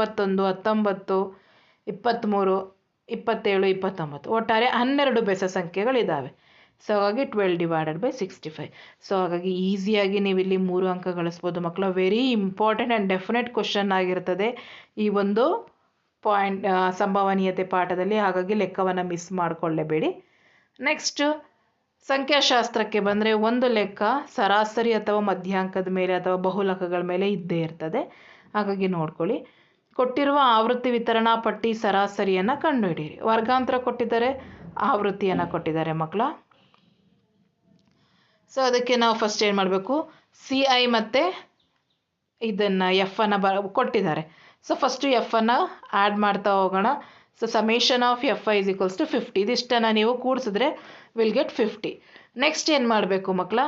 19, 23, 27, 29 ಒಟ್ಟಾರೆ 12 ಬೆಸ ಸಂಖ್ಯೆಗಳಿದ್ದಾವೆ. ಸೊ ಹಾಗಾಗಿ 12 ಡಿವೈಡೆಡ್ ಬೈ 65. ಸೊ ಹಾಗಾಗಿ ಈಸಿಯಾಗಿ ನೀವು ಇಲ್ಲಿ 3 ಅಂಕ ಗಳಿಸ್ಬೋದು ಮಕ್ಕಳು. Very important and definite question ಆಗಿರ್ತದೆ ಈ ಒಂದು ಸಂಭವನೀಯತೆ ಪಾಠದಲ್ಲಿ. ಹಾಗಾಗಿ ಲೆಕ್ಕವನ್ನು ಮಿಸ್ ಮಾಡಿಕೊಳ್ಳೇಬೇಡಿ. ನೆಕ್ಸ್ಟ್ ಸಂಖ್ಯಾಶಾಸ್ತ್ರಕ್ಕೆ ಬಂದರೆ ಒಂದು ಲೆಕ್ಕ ಸರಾಸರಿ ಅಥವಾ ಮಧ್ಯಾಂಕದ ಮೇಲೆ ಅಥವಾ ಬಹುಲಕಗಳ ಮೇಲೆ ಇದ್ದೇ ಇರ್ತದೆ. ಹಾಗಾಗಿ ನೋಡ್ಕೊಳ್ಳಿ. ಕೊಟ್ಟಿರುವ ಆವೃತ್ತಿ ವಿತರಣಾ ಪಟ್ಟಿ ಸರಾಸರಿಯನ್ನು ಕಂಡುಹಿಡಿಯಿರಿ. ವರ್ಗಾಂತರ ಕೊಟ್ಟಿದ್ದಾರೆ, ಆವೃತ್ತಿಯನ್ನು ಕೊಟ್ಟಿದ್ದಾರೆ ಮಕ್ಕಳ. ಸೊ ಅದಕ್ಕೆ ನಾವು ಫಸ್ಟ್ ಏನು ಮಾಡಬೇಕು, CI ಮತ್ತು ಇದನ್ನು F-ಅನ್ನು ಕೊಟ್ಟಿದ್ದಾರೆ. ಸೊ ಫಸ್ಟು F-ಅನ್ನು ಆ್ಯಡ್ ಮಾಡ್ತಾ ಹೋಗೋಣ. So summation of FI is equals to 50. ಇದಿಷ್ಟನ್ನು ನೀವು ಕೂಡಿಸಿದ್ರೆ ವಿಲ್ ಗೆಟ್ 50. ನೆಕ್ಸ್ಟ್ ಏನು ಮಾಡಬೇಕು ಮಕ್ಕಳ,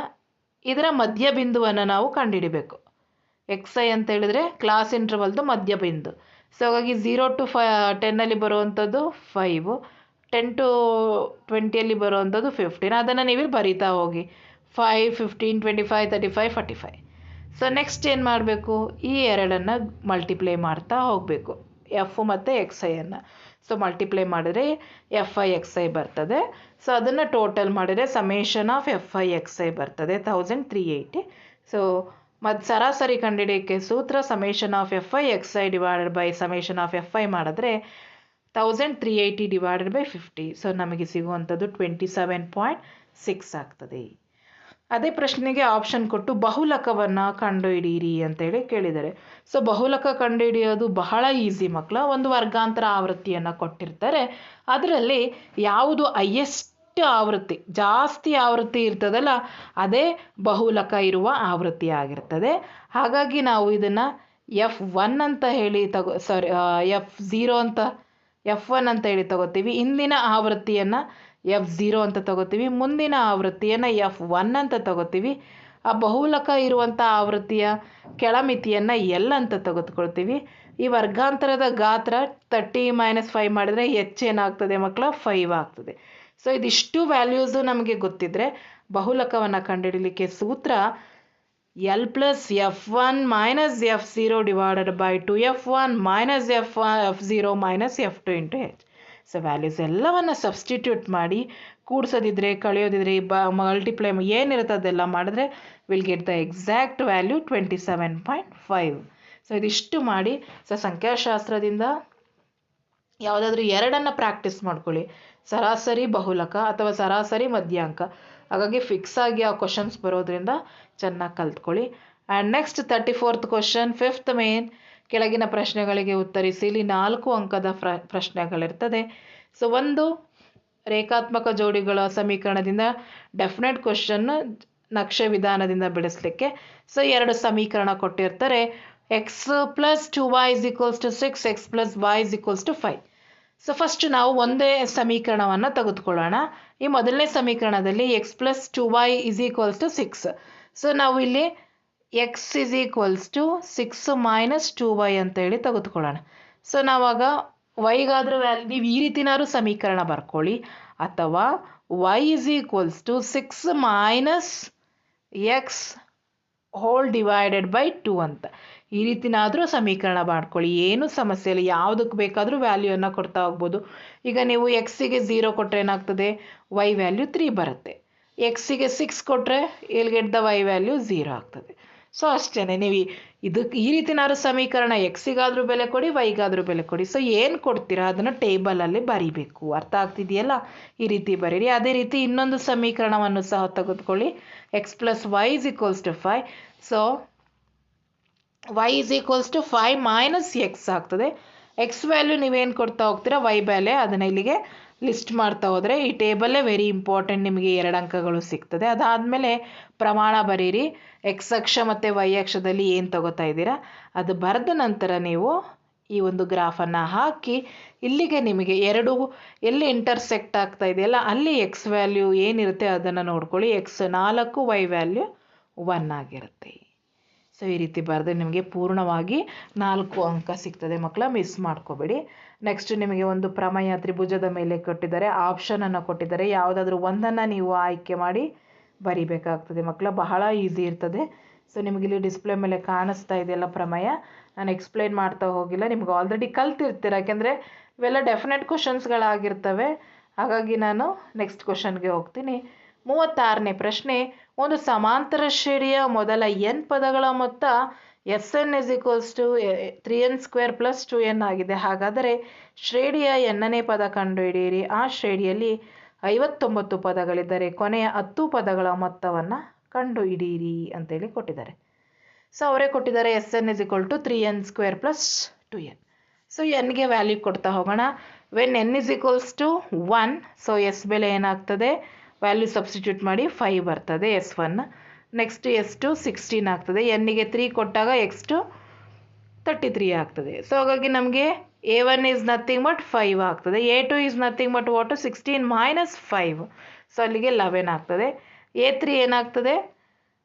ಇದರ ಮಧ್ಯಬಿಂದುವನ್ನು ನಾವು ಕಂಡುಹಿಡಿಬೇಕು. XI ಅಂತ ಹೇಳಿದರೆ ಕ್ಲಾಸ್ ಇಂಟರ್ವಲ್ದು ಮಧ್ಯಬಿಂದು. ಸೊ ಹಾಗಾಗಿ 0 to 10 ಬರುವಂಥದ್ದು 5, 10 to 20ಯಲ್ಲಿ ಬರುವಂಥದ್ದು 15. ಅದನ್ನು ನೀವು ಬರಿತಾ ಹೋಗಿ 5, 15, 25, 35, 45. ಸೊ ನೆಕ್ಸ್ಟ್ ಏನು ಮಾಡಬೇಕು, ಈ ಎರಡನ್ನು ಮಲ್ಟಿಪ್ಲೈ ಮಾಡ್ತಾ ಹೋಗಬೇಕು, ಎಫ್ ಮತ್ತು ಎಕ್ಸ್ ಐಯನ್ನು. ಸೊ ಮಲ್ಟಿಪ್ಲೈ ಮಾಡಿದ್ರೆ ಎಫ್ ಐ ಎಕ್ಸ್ ಐ ಬರ್ತದೆ. ಸೊ ಅದನ್ನು ಟೋಟಲ್ ಮಾಡಿದರೆ summation of F I X I ಬರ್ತದೆ 1380. ಸೊ ಮತ್ತು ಸರಾಸರಿ ಕಂಡುಹಿಡಿಯೋಕ್ಕೆ ಸೂತ್ರ summation of F I X I divided by summation of F I ಮಾಡಿದ್ರೆ 1380 ಡಿವೈಡೆಡ್ ಬೈ 50. ಸೊ ನಮಗೆ ಸಿಗುವಂಥದ್ದು 27.6 ಆಗ್ತದೆ. ಅದೇ ಪ್ರಶ್ನೆಗೆ ಆಪ್ಷನ್ ಕೊಟ್ಟು ಬಹುಲಕವನ್ನು ಕಂಡುಹಿಡಿಯಿರಿ ಅಂತೇಳಿ ಕೇಳಿದ್ದಾರೆ. ಸೊ ಬಹುಲಕ ಕಂಡುಹಿಡಿಯೋದು ಬಹಳ ಈಸಿ ಮಕ್ಕಳ. ಒಂದು ವರ್ಗಾಂತರ ಆವೃತ್ತಿಯನ್ನು ಕೊಟ್ಟಿರ್ತಾರೆ, ಅದರಲ್ಲಿ ಯಾವುದು ಹೈಯೆಸ್ಟ್ ಆವೃತ್ತಿ, ಜಾಸ್ತಿ ಆವೃತ್ತಿ ಇರ್ತದಲ್ಲ, ಅದೇ ಬಹುಲಕ ಇರುವ ಆವೃತ್ತಿ ಆಗಿರ್ತದೆ. ಹಾಗಾಗಿ ನಾವು ಇದನ್ನು F1 ಅಂತ ಹೇಳಿ F0 ಅಂತ F1 ಅಂತ ಹೇಳಿ ತಗೋತೀವಿ. ಹಿಂದಿನ ಆವೃತ್ತಿಯನ್ನು F0 ಅಂತ ತಗೋತೀವಿ, ಮುಂದಿನ ಆವೃತ್ತಿಯನ್ನು F1 ಅಂತ ತಗೋತೀವಿ. ಆ ಬಹುಲಕ ಇರುವಂಥ ಆವೃತ್ತಿಯ ಕೆಳಮಿತಿಯನ್ನು L ಅಂತ ತೆಗೆದುಕೊಳ್ತೀವಿ. ಈ ವರ್ಗಾಂತರದ ಗಾತ್ರ 30 - 5 ಮಾಡಿದರೆ ಏನಾಗ್ತದೆ ಮಕ್ಕಳ, 5 ಆಗ್ತದೆ. ಸೊ ಇದಿಷ್ಟು ವ್ಯಾಲ್ಯೂಸು ನಮಗೆ ಗೊತ್ತಿದ್ದರೆ ಬಹುಲಕವನ್ನು ಕಂಡುಹಿಡಲಿಕ್ಕೆ ಸೂತ್ರ L plus F1 minus F0 divided by 2F1 minus F0 minus F2 into H. So values ಎಲ್ಲವನ್ನು ಸಬ್ಸ್ಟಿಟ್ಯೂಟ್ ಮಾಡಿ, ಕೂಡಿಸೋದಿದ್ರೆ ಕಳೆಯೋದಿದ್ರೆ ಮಲ್ಟಿಪ್ಲೈ ಏನಿರುತ್ತೆ ಅದೆಲ್ಲ ಮಾಡಿದ್ರೆ will get the exact value 27.5. So ಇದಿಷ್ಟು ಮಾಡಿ, ಸೊ ಸಂಖ್ಯಾಶಾಸ್ತ್ರದಿಂದ ಯಾವುದಾದ್ರೂ ಎರಡನ್ನು ಪ್ರಾಕ್ಟೀಸ್ ಮಾಡ್ಕೊಳ್ಳಿ, ಸರಾಸರಿ ಬಹುಲಕ ಅಥವಾ ಸರಾಸರಿ ಮಧ್ಯಾಂಕ. ಹಾಗಾಗಿ ಫಿಕ್ಸ್ ಆಗಿ ಆ ಕ್ವಶನ್ಸ್ ಬರೋದ್ರಿಂದ ಚೆನ್ನಾಗಿ ಕಲ್ತ್ಕೊಳ್ಳಿ. And next 34th question, 5th main, ಕೆಳಗಿನ ಪ್ರಶ್ನೆಗಳಿಗೆ ಉತ್ತರಿಸಿ. ಇಲ್ಲಿ 4 ಅಂಕದ ಪ್ರಶ್ನೆಗಳಿರ್ತದೆ. ಸೊ ಒಂದು ರೇಖಾತ್ಮಕ ಜೋಡಿಗಳ ಸಮೀಕರಣದಿಂದ ಡೆಫಿನೆಟ್ ಕ್ವಶನ್ ನಕ್ಷೆ ವಿಧಾನದಿಂದ ಬಿಡಿಸ್ಲಿಕ್ಕೆ. ಸೊ 2 ಸಮೀಕರಣ ಕೊಟ್ಟಿರ್ತಾರೆ, X plus 2y = 6, X plus y = 5. So first ನಾವು ಒಂದೇ ಸಮೀಕರಣವನ್ನು ತೆಗೆದುಕೊಳ್ಳೋಣ. ಈ ಮೊದಲನೇ ಸಮೀಕರಣದಲ್ಲಿ ಎಕ್ಸ್ ಪ್ಲಸ್ 2y = 6. ಸೊ ನಾವು ಇಲ್ಲಿ ಎಕ್ಸ್ = 6 ಮೈನಸ್ 2y ಅಂತ ಹೇಳಿ ತೆಗೆದುಕೊಳ್ಳೋಣ. ಸೊ ನಾವಾಗ ವೈಗಾದರೂ ನೀವು ಈ ರೀತಿನಾದ್ರು ಸಮೀಕರಣ ಬರ್ಕೊಳ್ಳಿ, ಅಥವಾ y = 6 minus X whole divided by 2 ಅಂತ ಈ ರೀತಿನಾದರೂ ಸಮೀಕರಣ ಮಾಡ್ಕೊಳ್ಳಿ, ಏನೂ ಸಮಸ್ಯೆ ಇಲ್ಲ. ಯಾವುದಕ್ಕೆ ಬೇಕಾದರೂ ವ್ಯಾಲ್ಯೂವನ್ನು ಕೊಡ್ತಾ ಹೋಗ್ಬೋದು. ಈಗ ನೀವು ಎಕ್ಸಿಗೆ 0 ಕೊಟ್ಟರೆ ಏನಾಗ್ತದೆ, y ವ್ಯಾಲ್ಯೂ 3 ಬರುತ್ತೆ. ಎಕ್ಸಿಗೆ 6 ಕೊಟ್ಟರೆ will get the y value 0 ಆಗ್ತದೆ. ಸೊ ಅಷ್ಟೇ, ನೀವು ಈ ರೀತಿನಾದ್ರು ಸಮೀಕರಣ ಎಕ್ಸಿಗಾದರೂ ಬೆಲೆ ಕೊಡಿ, ವೈಗಾದರೂ ಬೆಲೆ ಕೊಡಿ. ಸೊ ಏನು ಕೊಡ್ತೀರಾ ಅದನ್ನು ಟೇಬಲಲ್ಲಿ ಬರೀಬೇಕು. ಅರ್ಥ ಆಗ್ತಿದೆಯಲ್ಲ, ಈ ರೀತಿ ಬರೀರಿ. ಅದೇ ರೀತಿ ಇನ್ನೊಂದು ಸಮೀಕರಣವನ್ನು ಸಹ ತೆಗೆದುಕೊಳ್ಳಿ, X plus y = 5. So y = 5 minus X ಆಗ್ತದೆ. ಎಕ್ಸ್ ವ್ಯಾಲ್ಯೂ ನೀವೇನು ಕೊಡ್ತಾ ಹೋಗ್ತೀರಾ, y ಬೆಲೆ ಅದನ್ನು ಇಲ್ಲಿಗೆ ಲಿಸ್ಟ್ ಮಾಡ್ತಾ ಹೋದರೆ ಈ ಟೇಬಲ್ಲೇ ವೆರಿ ಇಂಪಾರ್ಟೆಂಟ್, ನಿಮಗೆ 2 ಅಂಕಗಳು ಸಿಗ್ತದೆ. ಅದಾದಮೇಲೆ ಪ್ರಮಾಣ ಬರೀರಿ, ಎಕ್ಸ್ ಅಕ್ಷ ಮತ್ತು ವೈ ಅಕ್ಷದಲ್ಲಿ ಏನು ತಗೋತಾ ಇದ್ದೀರಾ ಅದು ಬರೆದ ನಂತರ ನೀವು ಈ ಒಂದು ಗ್ರಾಫನ್ನು ಹಾಕಿ ಇಲ್ಲಿಗೆ ನಿಮಗೆ ಎಲ್ಲಿ ಇಂಟರ್ಸೆಕ್ಟ್ ಆಗ್ತಾ ಇದೆಯಲ್ಲ ಅಲ್ಲಿ ಎಕ್ಸ್ ವ್ಯಾಲ್ಯೂ ಏನಿರುತ್ತೆ ಅದನ್ನು ನೋಡ್ಕೊಳ್ಳಿ. ಎಕ್ಸ್ 4, ವೈ ವ್ಯಾಲ್ಯೂ 1 ಆಗಿರುತ್ತೆ. ಸೊ ಈ ರೀತಿ ಬರೆದ್ರೆ ನಿಮಗೆ ಪೂರ್ಣವಾಗಿ 4 ಅಂಕ ಸಿಗ್ತದೆ ಮಕ್ಕಳ, ಮಿಸ್ ಮಾಡ್ಕೋಬೇಡಿ. ನೆಕ್ಸ್ಟ್ ನಿಮಗೆ ಒಂದು ಪ್ರಮೇಯ ತ್ರಿಭುಜದ ಮೇಲೆ ಕೊಟ್ಟಿದ್ದಾರೆ, ಆಪ್ಷನನ್ನು ಕೊಟ್ಟಿದ್ದಾರೆ, ಯಾವುದಾದ್ರೂ ಒಂದನ್ನು ನೀವು ಆಯ್ಕೆ ಮಾಡಿ ಬರಿಬೇಕಾಗ್ತದೆ ಮಕ್ಕಳ. ಬಹಳ ಈಸಿ ಇರ್ತದೆ. ಸೊ ನಿಮಗೆ ಇಲ್ಲಿ ಡಿಸ್ಪ್ಲೇ ಮೇಲೆ ಕಾಣಿಸ್ತಾ ಇದೆಯಲ್ಲ ಪ್ರಮೇಯ, ನಾನು ಎಕ್ಸ್ಪ್ಲೈನ್ ಮಾಡ್ತಾ ಹೋಗಿಲ್ಲ, ನಿಮ್ಗೆ ಆಲ್ರೆಡಿ ಕಲ್ತಿರ್ತೀರ, ಯಾಕೆಂದರೆ ಇವೆಲ್ಲ ಡೆಫಿನೆಟ್ ಕ್ವಶನ್ಸ್ಗಳಾಗಿರ್ತವೆ. ಹಾಗಾಗಿ ನಾನು ನೆಕ್ಸ್ಟ್ ಕ್ವಶನ್ಗೆ ಹೋಗ್ತೀನಿ. 36ನೇ ಪ್ರಶ್ನೆ, ಒಂದು ಸಮಾಂತರ ಶ್ರೇಣಿಯ ಮೊದಲ n ಪದಗಳ ಮೊತ್ತ Sn = 3n² + 2n ಆಗಿದೆ. ಹಾಗಾದರೆ ಶ್ರೇಣಿಯ nನೇ ಪದ ಕಂಡುಹಿಡಿಯಿರಿ. ಆ ಶ್ರೇಣಿಯಲ್ಲಿ 59 ಪದಗಳಿದ್ದರೆ ಕೊನೆಯ 10 ಪದಗಳ ಮೊತ್ತವನ್ನು ಕಂಡುಹಿಡಿಯಿರಿ ಅಂತೇಳಿ ಕೊಟ್ಟಿದ್ದಾರೆ. ಸೊ ಅವರೇ ಕೊಟ್ಟಿದ್ದಾರೆ Sn = 3n² + 2n. So ಎನ್ಗೆ value ಕೊಡ್ತಾ ಹೋಗೋಣ. ವೆನ್ n = 1, ಸೊ ಎಸ್ ಬೆಲೆ ಏನಾಗ್ತದೆ, ವ್ಯಾಲ್ಯೂ ಸಬ್ಸ್ಟಿಟ್ಯೂಟ್ ಮಾಡಿ 5 ಬರ್ತದೆ S1. ನೆಕ್ಸ್ಟ್ S2 16 ಆಗ್ತದೆ. ಎನ್ನಿಗೆ 3 ಕೊಟ್ಟಾಗ X2 33 ಆಗ್ತದೆ. ಸೊ ಹಾಗಾಗಿ ನಮಗೆ A1 ಈಸ್ ನಥಿಂಗ್ ಬಟ್ 5 ಆಗ್ತದೆ. A2 is nothing but what 16 minus 5, so ಅಲ್ಲಿಗೆ 11 ಆಗ್ತದೆ. A3 ಏನಾಗ್ತದೆ,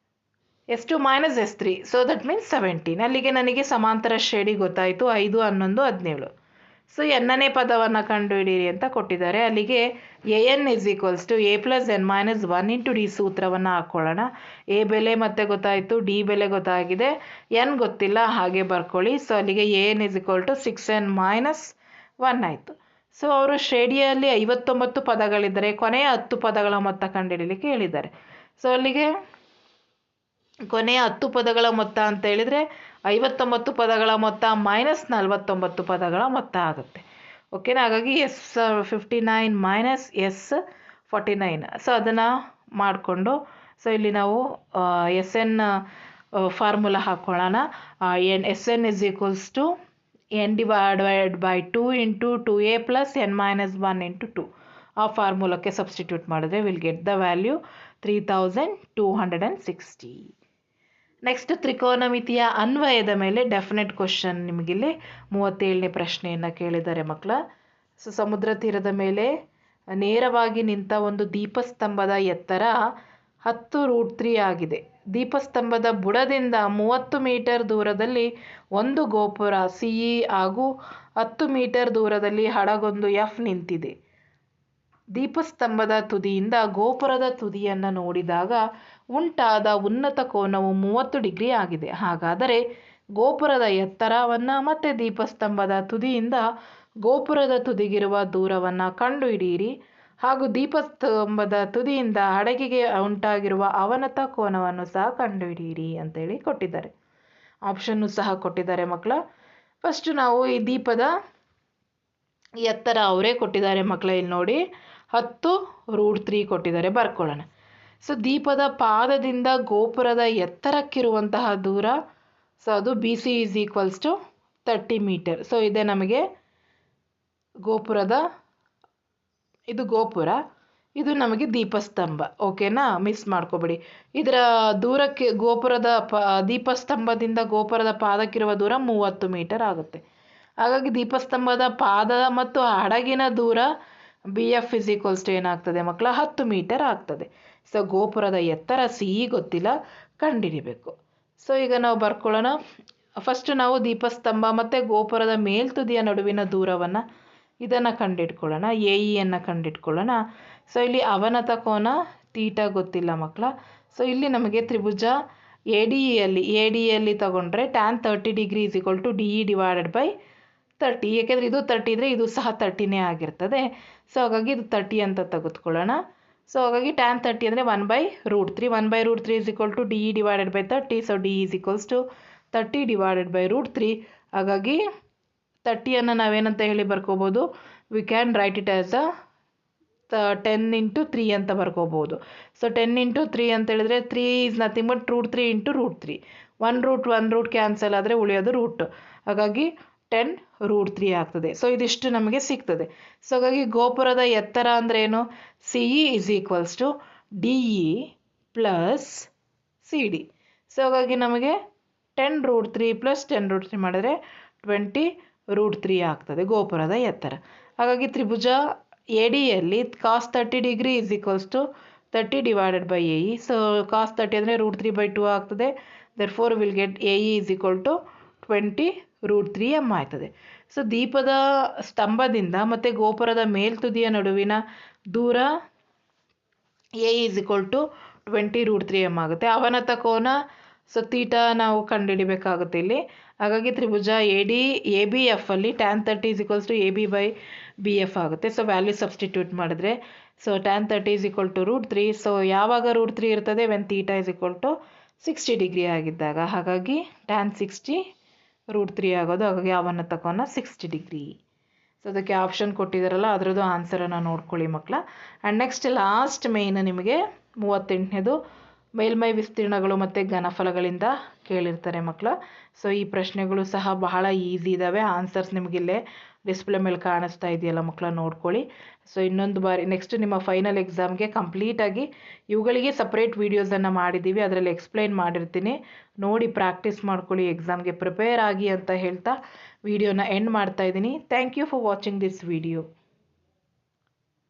S2 minus S3, so that means 17. ಅಲ್ಲಿಗೆ ನನಗೆ ಸಮಾಂತರ ಶ್ರೇಣಿ ಗೊತ್ತಾಯಿತು, 5, 11, 17. ಸೊ ಎನ್ನನೇ ಪದವನ್ನು ಕಂಡುಹಿಡಿಯಿರಿ ಅಂತ ಕೊಟ್ಟಿದ್ದಾರೆ. ಅಲ್ಲಿಗೆ AN = A + n - 1 × D ಸೂತ್ರವನ್ನು ಹಾಕ್ಕೊಳ್ಳೋಣ. ಎ ಬೆಲೆ ಮತ್ತೆ ಗೊತ್ತಾಯಿತು, ಡಿ ಬೆಲೆ ಗೊತ್ತಾಗಿದೆ, ಎನ್ ಗೊತ್ತಿಲ್ಲ, ಹಾಗೆ ಬರ್ಕೊಳ್ಳಿ. ಸೊ ಅಲ್ಲಿಗೆ AN = 6n - 1 ಆಯಿತು. ಸೊ ಅವರು ಶ್ರೇಣಿಯಲ್ಲಿ 59 ಪದಗಳಿದ್ದರೆ ಕೊನೆಯ 10 ಪದಗಳ ಮೊತ್ತ ಕಂಡುಹಿಡಿಯಲಿಕ್ಕೆ ಹೇಳಿದ್ದಾರೆ. ಸೊ ಅಲ್ಲಿಗೆ ಕೊನೆಯ 10 ಪದಗಳ ಮೊತ್ತ ಅಂತ ಹೇಳಿದರೆ 59 ಪದಗಳ ಮೊತ್ತ ಮೈನಸ್ 49 ಪದಗಳ ಮೊತ್ತ ಆಗುತ್ತೆ. ಓಕೆನಾ? ಹಾಗಾಗಿ S59 - S49. ಸೊ ಅದನ್ನು ಮಾಡಿಕೊಂಡು ಸೊ ಇಲ್ಲಿ ನಾವು SN ಫಾರ್ಮುಲಾ ಹಾಕ್ಕೊಳ್ಳೋಣ. SN = n / 2 × 2a + n - 1 × 2. ಆ ಫಾರ್ಮುಲಾಕ್ಕೆ ಸಬ್ಸ್ಟಿಟ್ಯೂಟ್ ಮಾಡಿದ್ರೆ will get the value 3260. Next ತ್ರಿಕೋನಮಿತಿಯ ಅನ್ವಯದ ಮೇಲೆ ಡೆಫಿನೆಟ್ ಕ್ವಶನ್ ನಿಮಗಿಲ್ಲಿ 37ನೇ ಪ್ರಶ್ನೆಯನ್ನು ಕೇಳಿದ್ದಾರೆ ಮಕ್ಕಳ. ಸೊ ಸಮುದ್ರ ತೀರದ ಮೇಲೆ ನೇರವಾಗಿ ನಿಂತ ಒಂದು ದೀಪಸ್ತಂಭದ ಎತ್ತರ 10√3 ಆಗಿದೆ. ದೀಪಸ್ತಂಭದ ಬುಡದಿಂದ 30 ಮೀಟರ್ ದೂರದಲ್ಲಿ ಒಂದು ಗೋಪುರ CE ಹಾಗೂ 10 ಮೀಟರ್ ದೂರದಲ್ಲಿ ಹಡಗೊಂದು F ನಿಂತಿದೆ. ದೀಪಸ್ತಂಭದ ತುದಿಯಿಂದ ಗೋಪುರದ ತುದಿಯನ್ನು ನೋಡಿದಾಗ ಉಂಟಾದ ಉನ್ನತ ಕೋನವು 30 ಡಿಗ್ರಿ ಆಗಿದೆ. ಹಾಗಾದರೆ ಗೋಪುರದ ಎತ್ತರವನ್ನು ಮತ್ತು ದೀಪಸ್ತಂಭದ ತುದಿಯಿಂದ ಗೋಪುರದ ತುದಿಗಿರುವ ದೂರವನ್ನು ಕಂಡುಹಿಡಿಯಿರಿ ಹಾಗೂ ದೀಪಸ್ತಂಭದ ತುದಿಯಿಂದ ಹಡಗಿಗೆ ಉಂಟಾಗಿರುವ ಅವನತ ಕೋನವನ್ನು ಸಹ ಕಂಡುಹಿಡಿಯಿರಿ ಅಂತೇಳಿ ಕೊಟ್ಟಿದ್ದಾರೆ. ಆಪ್ಷನ್ನು ಸಹ ಕೊಟ್ಟಿದ್ದಾರೆ ಮಕ್ಕಳ. ಫಸ್ಟ್ ನಾವು ಈ ದೀಪದ ಎತ್ತರ ಅವರೇ ಕೊಟ್ಟಿದ್ದಾರೆ ಮಕ್ಕಳ. ಇಲ್ಲಿ ನೋಡಿ 10√3 ಕೊಟ್ಟಿದ್ದಾರೆ, ಬರ್ಕೊಳ್ಳೋಣ. ಸೊ ದೀಪದ ಪಾದದಿಂದ ಗೋಪುರದ ಎತ್ತರಕ್ಕಿರುವಂತಹ ದೂರ, ಸೊ ಅದು BC = 30 ಮೀಟರ್. ಸೊ ಇದೆ ನಮಗೆ ಗೋಪುರದ, ಇದು ಗೋಪುರ, ಇದು ನಮಗೆ ದೀಪಸ್ತಂಭ. ಓಕೆನಾ? ಮಿಸ್ ಮಾಡ್ಕೋಬೇಡಿ. ಇದರ ದೂರಕ್ಕೆ ಗೋಪುರದ ದೀಪಸ್ತಂಭದಿಂದ ಗೋಪುರದ ಪಾದಕ್ಕಿರುವ ದೂರ 30 ಮೀಟರ್ ಆಗುತ್ತೆ. ಹಾಗಾಗಿ ದೀಪಸ್ತಂಭದ ಪಾದ ಮತ್ತು ಹಡಗಿನ ದೂರ BF = ಏನಾಗ್ತದೆ ಮಕ್ಕಳ? 10 ಮೀಟರ್ ಆಗ್ತದೆ. ಸೊ ಗೋಪುರದ ಎತ್ತರ CE ಗೊತ್ತಿಲ್ಲ, ಕಂಡುಹಿಡಿಬೇಕು. ಸೊ ಈಗ ನಾವು ಬರ್ಕೊಳ್ಳೋಣ. ಫಸ್ಟ್ ನಾವು ದೀಪಸ್ತಂಭ ಮತ್ತು ಗೋಪುರದ ಮೇಲ್ತುದಿಯ ನಡುವಿನ ದೂರವನ್ನು ಇದನ್ನು ಕಂಡಿಡ್ಕೊಳ್ಳೋಣ. AEಯನ್ನು ಕಂಡಿಡ್ಕೊಳ್ಳೋಣ. ಸೊ ಇಲ್ಲಿ ಅವನತ ಕೋನ θ ಗೊತ್ತಿಲ್ಲ ಮಕ್ಕಳ. ಸೊ ಇಲ್ಲಿ ನಮಗೆ ತ್ರಿಭುಜ ADEಯಲ್ಲಿ ತಗೊಂಡ್ರೆ tan 30 ಡಿಗ್ರಿ = DE / 30. ಏಕೆಂದರೆ ಇದು 30 ಇದ್ದರೆ ಇದು ಸಹ 30ನೇ ಆಗಿರ್ತದೆ. ಸೊ ಹಾಗಾಗಿ ಇದು 30 ಅಂತ ತೆಗೆದುಕೊಳ್ಳೋಣ. ಸೊ ಹಾಗಾಗಿ tan 30 ಅಂದರೆ 1/√3. 1/√3 = DE / 30. So DE = 30 / √3. ಹಾಗಾಗಿ 30ಯನ್ನು ನಾವೇನಂತ ಹೇಳಿ ಬರ್ಕೋಬೋದು? We can write it as 10 × 3 ಅಂತ ಬರ್ಕೋಬೋದು. ಸೊ 10 × 3 ಅಂತ ಹೇಳಿದ್ರೆ 3 is nothing but √3 × √3. 1 root cancel ಆದರೆ ಉಳಿಯೋದು ರೂಟ್. ಹಾಗಾಗಿ 10√3 ಆಗ್ತದೆ. ಸೊ ಇದಿಷ್ಟು ನಮಗೆ ಸಿಗ್ತದೆ. ಸೊ ಹಾಗಾಗಿ ಗೋಪುರದ ಎತ್ತರ ಅಂದರೆ ಏನು? CE = DE + CD. ಸೊ ಹಾಗಾಗಿ ನಮಗೆ 10√3 + 10√3 ಮಾಡಿದ್ರೆ 20√3 ಆಗ್ತದೆ ಗೋಪುರದ ಎತ್ತರ. ಹಾಗಾಗಿ ತ್ರಿಭುಜ ADಯಲ್ಲಿ cos 30 degree = 30 / AE. So cos 30 ಅಂದರೆ √3/2 ಆಗ್ತದೆ. therefore will get AE = 20√3m ಆಯ್ತದೆ. ಸೊ ದೀಪದ ಸ್ತಂಭದಿಂದ ಮತ್ತು ಗೋಪುರದ ಮೇಲ್ತುದಿಯ ನಡುವಿನ ದೂರ AE = 20√3m ಆಗುತ್ತೆ. ಅವನತ ಕೋನ ಸೊ θ ನಾವು ಕಂಡುಹಿಡಿಬೇಕಾಗುತ್ತೆ ಇಲ್ಲಿ. ಹಾಗಾಗಿ ತ್ರಿಭುಜ ABFಲ್ಲಿ tan 30 = AB/BF ಆಗುತ್ತೆ. ಸೊ ವ್ಯಾಲ್ಯೂ ಸಬ್ಸ್ಟಿಟ್ಯೂಟ್ ಮಾಡಿದ್ರೆ ಸೊ tan 30 = √3. ಸೊ ಯಾವಾಗ √3 ಇರ್ತದೆ? ವೆನ್ θ = 60 ಡಿಗ್ರಿ ಆಗಿದ್ದಾಗ. ಹಾಗಾಗಿ tan 60 √3 ಆಗೋದು. ಹಾಗಾಗಿ ಅವನತ ಕೋನ 60 ಡಿಗ್ರಿ. ಸೊ ಅದಕ್ಕೆ ಆಪ್ಷನ್ ಕೊಟ್ಟಿದ್ದಾರಲ್ಲ ಅದರದ್ದು ಆನ್ಸರನ್ನು ನೋಡ್ಕೊಳ್ಳಿ ಮಕ್ಕಳ. ಆ್ಯಂಡ್ ನೆಕ್ಸ್ಟ್ ಲಾಸ್ಟ್ ಮೇಯ್ನ್ ನಿಮಗೆ 38ನೇದು ಮೇಲ್ಮೈ ವಿಸ್ತೀರ್ಣಗಳು ಮತ್ತು ಘನಫಲಗಳಿಂದ ಕೇಳಿರ್ತಾರೆ ಮಕ್ಕಳ. ಸೊ ಈ ಪ್ರಶ್ನೆಗಳು ಸಹ ಬಹಳ ಈಸಿ ಇದ್ದಾವೆ. ಆನ್ಸರ್ಸ್ ನಿಮಗಿಲ್ಲೇ ಡಿಸ್ಪ್ಲೇ ಮೇಲೆ ಕಾಣಿಸ್ತಾ ಇದೆಯಲ್ಲ ಮಕ್ಕಳ, ನೋಡ್ಕೊಳ್ಳಿ. ಸೊ ಇನ್ನೊಂದು ಬಾರಿ ನೆಕ್ಸ್ಟ್ ನಿಮ್ಮ ಫೈನಲ್ ಎಕ್ಸಾಮ್ಗೆ ಕಂಪ್ಲೀಟಾಗಿ ಇವುಗಳಿಗೆ ಸಪ್ರೇಟ್ ವೀಡಿಯೋಸನ್ನು ಮಾಡಿದ್ದೀವಿ, ಅದರಲ್ಲಿ ಎಕ್ಸ್ಪ್ಲೈನ್ ಮಾಡಿರ್ತೀನಿ. ನೋಡಿ ಪ್ರಾಕ್ಟೀಸ್ ಮಾಡ್ಕೊಳ್ಳಿ, ಎಕ್ಸಾಮ್ಗೆ ಪ್ರಿಪೇರ್ ಆಗಿ ಅಂತ ಹೇಳ್ತಾ ವಿಡಿಯೋನ ಎಂಡ್ ಮಾಡ್ತಾ ಇದ್ದೀನಿ. Thank you for watching this video.